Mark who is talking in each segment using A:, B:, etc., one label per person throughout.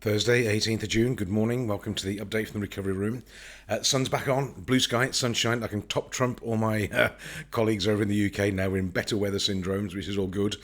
A: Thursday, 18th of June. Good morning. Welcome to the update from the recovery room. Sun's back on, blue sky, sunshine. I can top trump all my colleagues over in the UK now. We're in better weather syndromes, which is all good.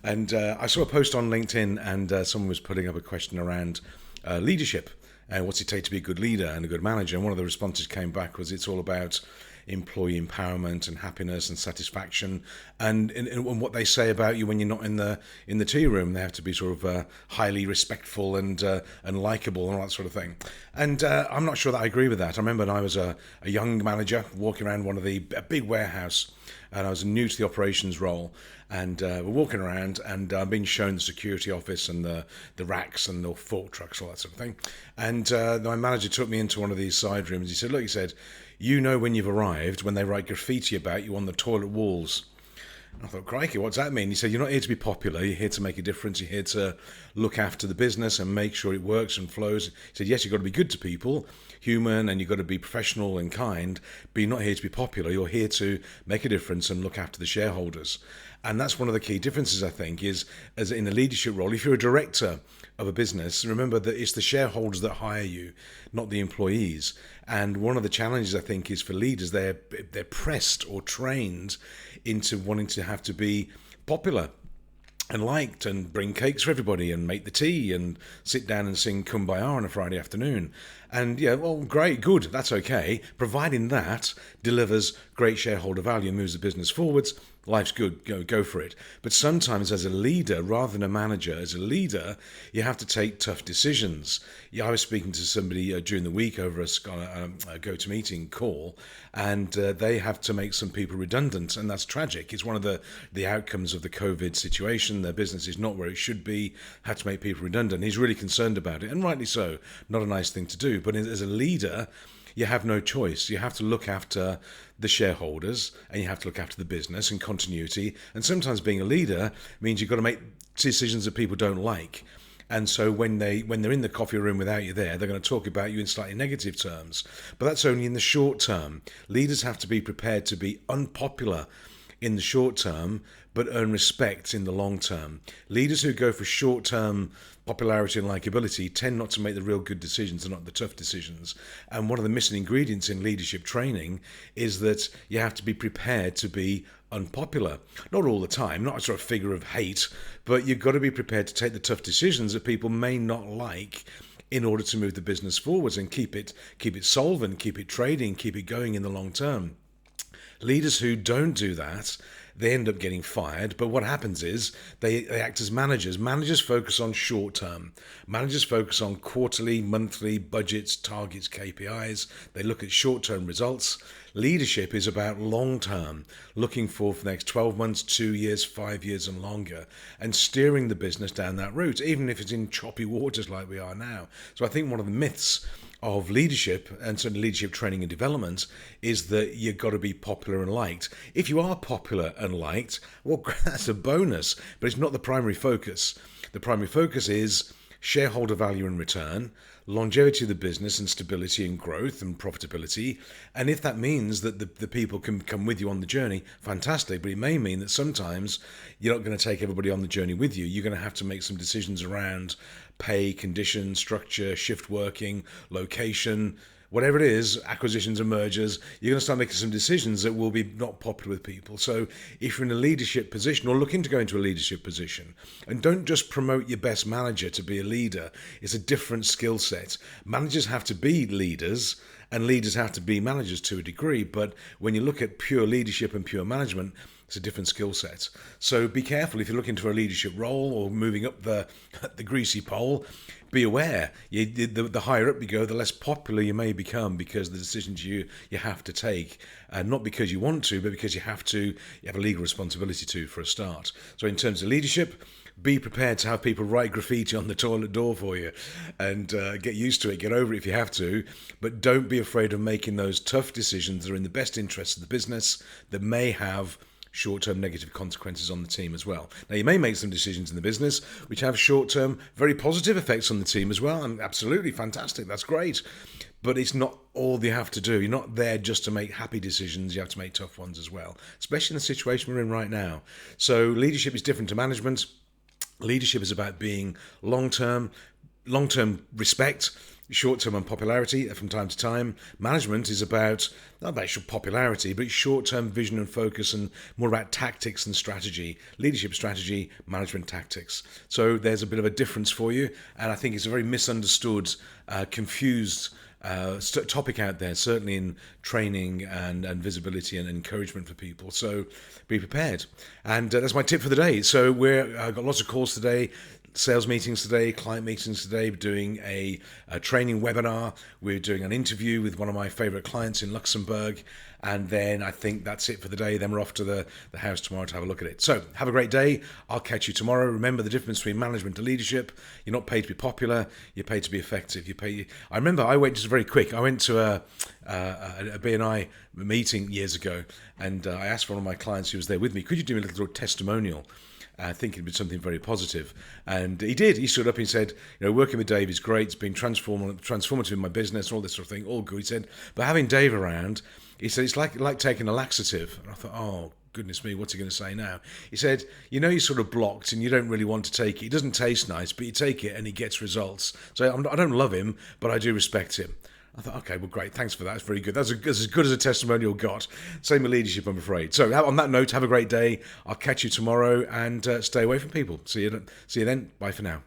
A: And I saw a post on LinkedIn, and someone was putting up a question around leadership and what's it take to be a good leader and a good manager. And one of the responses came back was it's all about employee empowerment and happiness and satisfaction, and what they say about you when you're not in the tea room. They have to be sort of highly respectful and likable and all that sort of thing. And I'm not sure that I agree with that. I remember when I was a young manager walking around a big warehouse, and I was new to the operations role. And we're walking around, and being shown the security office and the racks and the fork trucks, all that sort of thing. And my manager took me into one of these side rooms. He said, "Look," he said, "you know when you've arrived when they write graffiti about you on the toilet walls." I thought, crikey, what's that mean? He said, "You're not here to be popular. You're here to make a difference. You're here to look after the business and make sure it works and flows." He said, "Yes, you've got to be good to people, human, and you've got to be professional and kind, but you're not here to be popular. You're here to make a difference and look after the shareholders." And that's one of the key differences, I think, is as in a leadership role. If you're a director of a business, remember that it's the shareholders that hire you, not the employees. And one of the challenges, I think, is for leaders, they're pressed or trained into wanting to have to be popular and liked and bring cakes for everybody and make the tea and sit down and sing Kumbaya on a Friday afternoon. And yeah, well, great, good, that's okay. Providing that delivers great shareholder value and moves the business forwards, life's good, go for it. But sometimes as a leader, rather than a manager, as a leader, you have to take tough decisions. Yeah, I was speaking to somebody during the week over a GoToMeeting call, and they have to make some people redundant, and that's tragic. It's one of the outcomes of the COVID situation. Their business is not where it should be, had to make people redundant. He's really concerned about it, and rightly so. Not a nice thing to do, but as a leader, you have no choice. You have to look after the shareholders, and you have to look after the business and continuity. And sometimes being a leader means you've got to make decisions that people don't like. And so when they're in the coffee room without you there, they're going to talk about you in slightly negative terms. But that's only in the short term. Leaders have to be prepared to be unpopular in the short term, but earn respect in the long term. Leaders who go for short term popularity and likability tend not to make the real good decisions and not the tough decisions. And one of the missing ingredients in leadership training is that you have to be prepared to be unpopular. Not all the time, not a sort of figure of hate, but you've got to be prepared to take the tough decisions that people may not like in order to move the business forwards and keep it solvent, keep it trading, keep it going in the long term. Leaders who don't do that, they end up getting fired. But what happens is they act as managers. Managers focus on short term. Managers focus on quarterly, monthly budgets, targets, KPIs. They look at short term results. Leadership is about long term, looking for the next 12 months, 2 years, 5 years and longer, and steering the business down that route, even if it's in choppy waters like we are now. So I think one of the myths of leadership, and certainly leadership training and development, is that you've got to be popular and liked. If you are popular and liked, well, that's a bonus, but it's not the primary focus. The primary focus is shareholder value and return, longevity of the business and stability and growth and profitability. And if that means that the people can come with you on the journey, fantastic. But it may mean that sometimes you're not going to take everybody on the journey with you. You're going to have to make some decisions around pay, conditions, structure, shift working, location, whatever it is, acquisitions and mergers. You're going to start making some decisions that will be not popular with people. So if you're in a leadership position or looking to go into a leadership position, and don't just promote your best manager to be a leader, it's a different skill set. Managers have to be leaders and leaders have to be managers to a degree. But when you look at pure leadership and pure management, it's a different skill set. So be careful if you're looking for a leadership role or moving up the greasy pole. Be aware, the higher up you go, the less popular you may become because of the decisions you have to take, not because you want to, but because you have a legal responsibility to for a start. So in terms of leadership, be prepared to have people write graffiti on the toilet door for you and get used to it, get over it if you have to, but don't be afraid of making those tough decisions that are in the best interest of the business that may have short-term negative consequences on the team as well. Now, you may make some decisions in the business which have short-term very positive effects on the team as well, and absolutely fantastic, that's great. But it's not all you have to do. You're not there just to make happy decisions, you have to make tough ones as well, especially in the situation we're in right now. So leadership is different to management. Leadership is about being long-term, long-term respect, short-term unpopularity from time to time. Management is about, not about popularity, but short-term vision and focus, and more about tactics and strategy. Leadership strategy, management tactics. So there's a bit of a difference for you, and I think it's a very misunderstood, confused topic out there, certainly in training and visibility and encouragement for people. So be prepared. And that's my tip for the day. So I've got lots of calls today, sales meetings today, client meetings today. We're doing a training webinar. We're doing an interview with one of my favorite clients in Luxembourg. And then I think that's it for the day. Then we're off to the house tomorrow to have a look at it. So have a great day. I'll catch you tomorrow. Remember the difference between management and leadership. You're not paid to be popular. You're paid to be effective. I remember I went, just very quick, I went to a BNI meeting years ago, and I asked one of my clients who was there with me, could you do me a little testimonial? I think it'd be something very positive. And he did. He stood up and he said, working with Dave is great. It's been transformative in my business, all this sort of thing, all good. He said, but having Dave around, he said, it's like taking a laxative. And I thought, oh, goodness me, what's he going to say now? He said, you're sort of blocked and you don't really want to take it. It doesn't taste nice, but you take it and he gets results. So I don't love him, but I do respect him. I thought, okay, well, great. Thanks for that. That's very good. That's as good as a testimonial got. Same with leadership, I'm afraid. So on that note, have a great day. I'll catch you tomorrow, and stay away from people. See you then. Bye for now.